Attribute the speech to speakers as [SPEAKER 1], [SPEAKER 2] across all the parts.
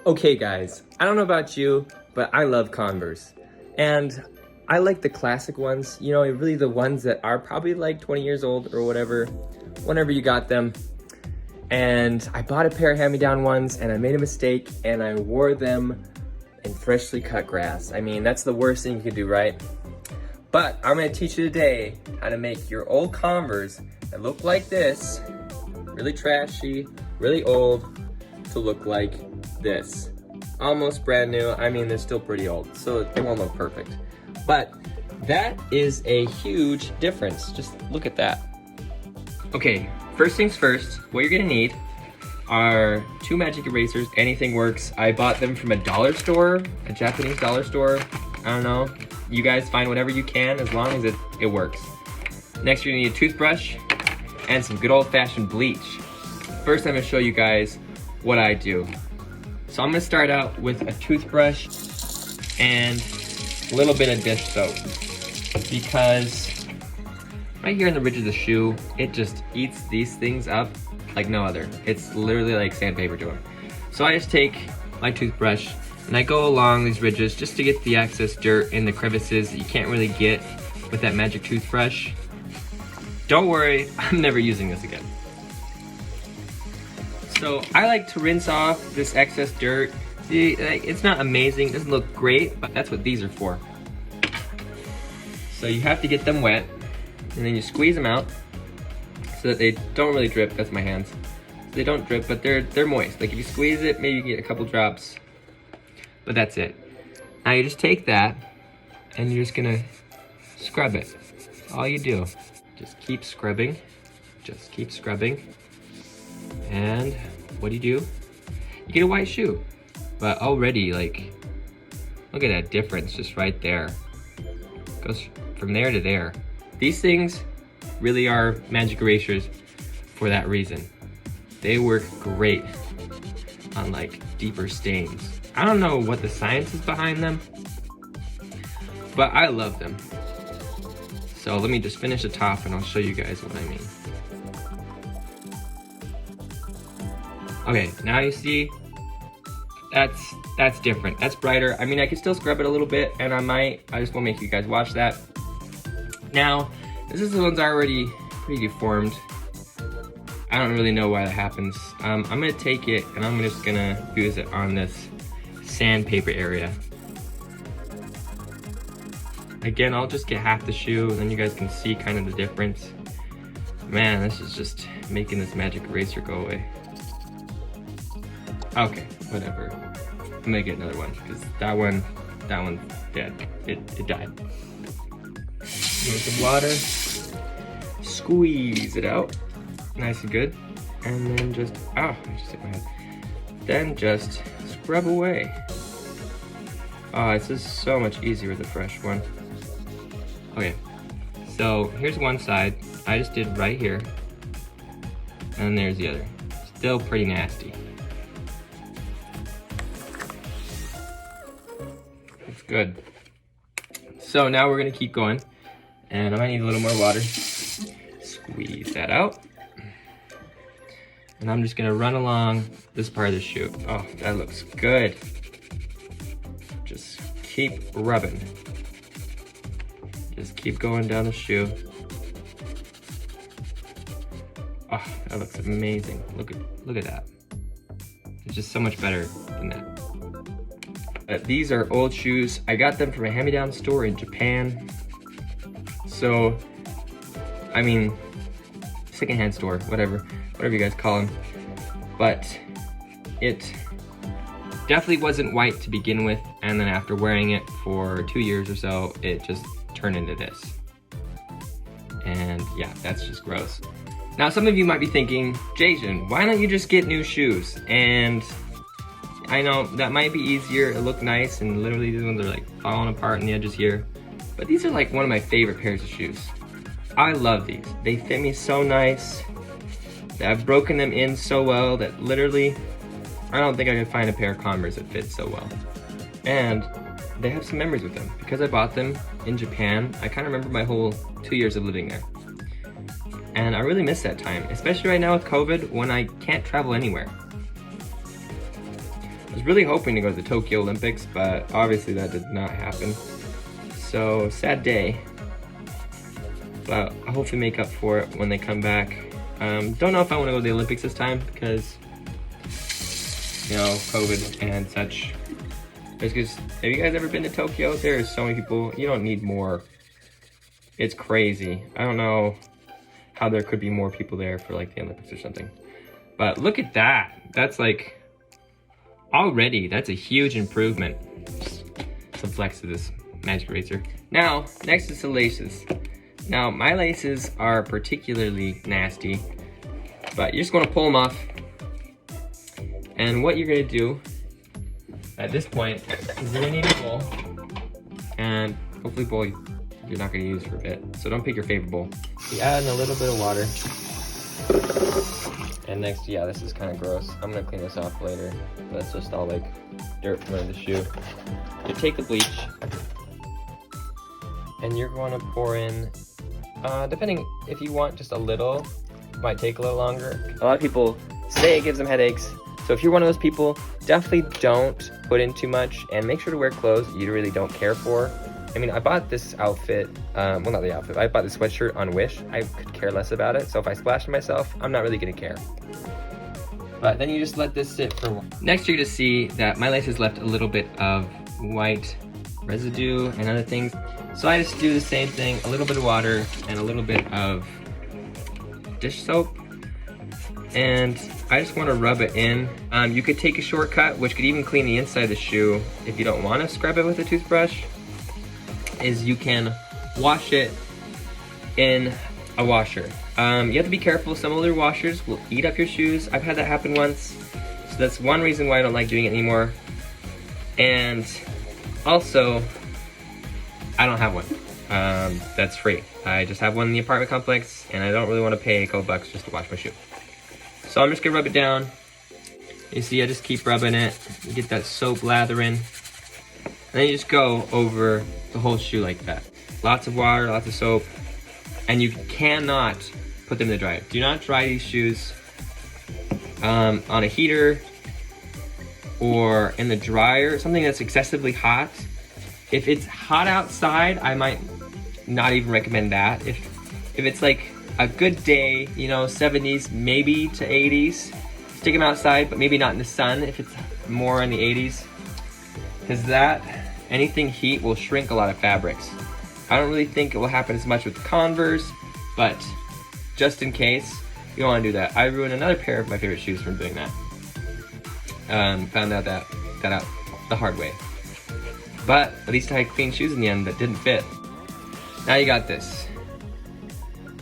[SPEAKER 1] Okay guys, I don't know about you, but I love Converse. And I like the classic ones, you know, really the ones that are probably like 20 years old or whatever, whenever you got them. And I bought a pair of hand-me-down ones and I made a mistake and I wore them in freshly cut grass. I mean, that's the worst thing you could do, right? But I'm gonna teach you today how to make your old Converse that look like this, really trashy, really old, to look like this. Almost brand new. I mean, they're still pretty old, so it won't look perfect. But that is a huge difference. Just look at that. Okay, first things first, what you're gonna need are 2 magic erasers. Anything works. I bought them from a dollar store, a Japanese dollar store. I don't know. You guys find whatever you can as long as it works. Next, you're gonna need a toothbrush and some good old-fashioned bleach. First, I'm gonna show you guys what I do. So I'm gonna start out with a toothbrush and a little bit of dish soap, because right here in the ridge of the shoe, it just eats these things up like no other. It's literally like sandpaper to them. So I just take my toothbrush and I go along these ridges just to get the excess dirt in the crevices that you can't really get with that magic toothbrush. Don't worry, I'm never using this again. So I like to rinse off this excess dirt. See, like, it's not amazing, it doesn't look great, but that's what these are for. So you have to get them wet, and then you squeeze them out so that they don't really drip. That's my hands. They don't drip, but they're moist. Like if you squeeze it, maybe you get a couple drops, but that's it. Now you just take that, and you're just gonna scrub it. All you do, just keep scrubbing, just keep scrubbing. And what do? You get a white shoe. But already, like, look at that difference just right there. It goes from there to there. These things really are magic erasers for that reason. They work great on like deeper stains. I don't know what the science is behind them, but I love them. So let me just finish the top and I'll show you guys what I mean. Okay, now you see, that's different. That's brighter. I mean, I can still scrub it a little bit, and I just want to make you guys watch that. Now, this is the one's already pretty deformed. I don't really know why that happens. I'm gonna take it, and I'm just gonna use it on this sandpaper area. Again, I'll just get half the shoe, and then you guys can see kind of the difference. Man, this is just making this magic eraser go away. Okay, whatever. I'm gonna get another one because that one's dead. It died. Here's some water. Squeeze it out, nice and good, and then just I just hit my head. Then just scrub away. Oh, it's just so much easier with a fresh one. Okay, so here's one side. I just did right here, and there's the other. Still pretty nasty. Good. So now we're gonna keep going, and I might need a little more water. Squeeze that out. And I'm just gonna run along this part of the shoe. Oh, that looks good. Just keep rubbing. Just keep going down the shoe. Oh, that looks amazing. Look at that. It's just so much better than that. These are old shoes. I got them from a hand-me-down store in Japan. So, I mean, secondhand store, whatever you guys call them. But it definitely wasn't white to begin with, and then after wearing it for 2 years or so, it just turned into this. And yeah, that's just gross. Now, some of you might be thinking, Jason, why don't you just get new shoes? And I know that might be easier, it look nice, and literally these ones are like falling apart on the edges here. But these are like one of my favorite pairs of shoes. I love these. They fit me so nice. I've broken them in so well that literally, I don't think I could find a pair of Converse that fits so well. And they have some memories with them. Because I bought them in Japan, I kind of remember my whole 2 years of living there. And I really miss that time, especially right now with COVID when I can't travel anywhere. was really hoping to go to the Tokyo Olympics, but obviously that did not happen. So, sad day. But I'll hopefully make up for it when they come back. Don't know if I want to go to the Olympics this time because, you know, COVID and such. Because, have you guys ever been to Tokyo? There are so many people. You don't need more. It's crazy. I don't know how there could be more people there for like the Olympics or something. But look at that. That's like, already, that's a huge improvement. Some flex to this magic eraser. Now, next is the laces. Now, my laces are particularly nasty, but you're just gonna pull them off. And what you're gonna do at this point is you're gonna need a bowl, and hopefully bowl you're not gonna use for a bit. So don't pick your favorite bowl. You add in a little bit of water. And next, yeah, this is kind of gross. I'm gonna clean this off later. That's just all like dirt from under the shoe. You take the bleach, and you're going to pour in, depending if you want just a little, it might take a little longer. A lot of people say it gives them headaches. So if you're one of those people, definitely don't put in too much, and make sure to wear clothes you really don't care for. I mean, I bought this outfit, well, not the outfit, I bought this sweatshirt on Wish. I could care less about it, so if I splash myself, I'm not really gonna care. But then you just let this sit for a while. Next, you're gonna see that my laces left a little bit of white residue and other things. So I just do the same thing, a little bit of water and a little bit of dish soap. And I just wanna rub it in. You could take a shortcut, which could even clean the inside of the shoe if you don't wanna scrub it with a toothbrush, is you can wash it in a washer. You have to be careful, some older washers will eat up your shoes. I've had that happen once, so that's one reason why I don't like doing it anymore. And also, I don't have one that's free. I just have one in the apartment complex, and I don't really want to pay a couple bucks just to wash my shoe. So I'm just gonna rub it down. You see, I just keep rubbing it. You get that soap lather in. And then you just go over the whole shoe like that. Lots of water, lots of soap. And you cannot put them in the dryer. Do not dry these shoes on a heater or in the dryer, something that's excessively hot. If it's hot outside, I might not even recommend that. If it's like a good day, you know, 70s, maybe to 80s, stick them outside, but maybe not in the sun if it's more in the 80s. Because anything heat will shrink a lot of fabrics. I don't really think it will happen as much with Converse, but just in case, you don't want to do that. I ruined another pair of my favorite shoes from doing that. Found out that out the hard way. But at least I had clean shoes in the end that didn't fit. Now you got this.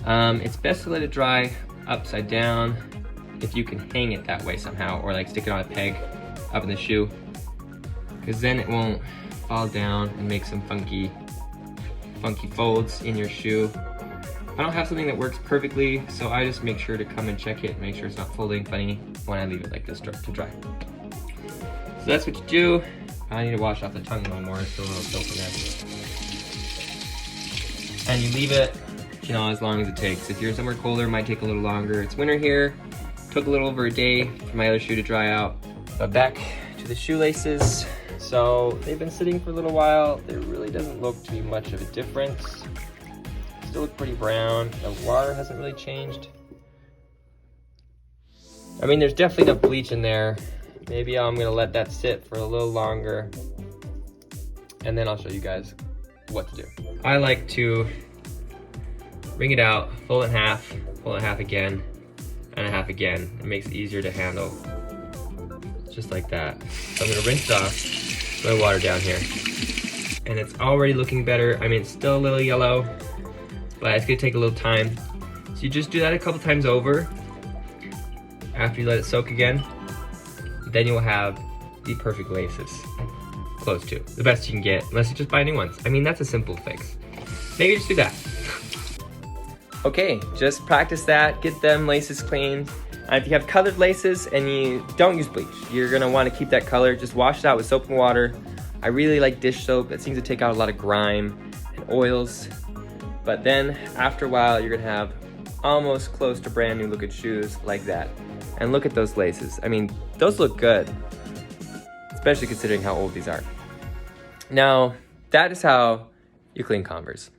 [SPEAKER 1] It's best to let it dry upside down if you can hang it that way somehow, or like stick it on a peg up in the shoe, because then it won't fall down and make some funky folds in your shoe. I don't have something that works perfectly, so I just make sure to come and check it and make sure it's not folding funny when I leave it like this to dry. So that's what you do. I need to wash off the tongue a little more, it's still a little soap in there. And you leave it, you know, as long as it takes. If you're somewhere colder, it might take a little longer. It's winter here. Took a little over a day for my other shoe to dry out. But back to the shoelaces. So they've been sitting for a little while. There really doesn't look to be much of a difference. Still look pretty brown. The water hasn't really changed. I mean, there's definitely enough bleach in there. Maybe I'm gonna let that sit for a little longer, and then I'll show you guys what to do. I like to wring it out, fold it in half again, and a half again. It makes it easier to handle. Just like that. So I'm gonna rinse it off. My water down here, and it's already looking better. I mean, it's still a little yellow, but it's gonna take a little time. So you just do that a couple times over after you let it soak again. Then you'll have the perfect laces. Close to the best you can get, unless you just buy new ones. I mean, that's a simple fix. Maybe just do that. Okay, just practice that, get them laces cleaned. And if you have colored laces and you don't use bleach, you're gonna wanna keep that color. Just wash it out with soap and water. I really like dish soap. It seems to take out a lot of grime and oils. But then after a while, you're gonna have almost close to brand new looking shoes like that. And look at those laces. I mean, those look good. especially considering how old these are. Now, that is how you clean Converse.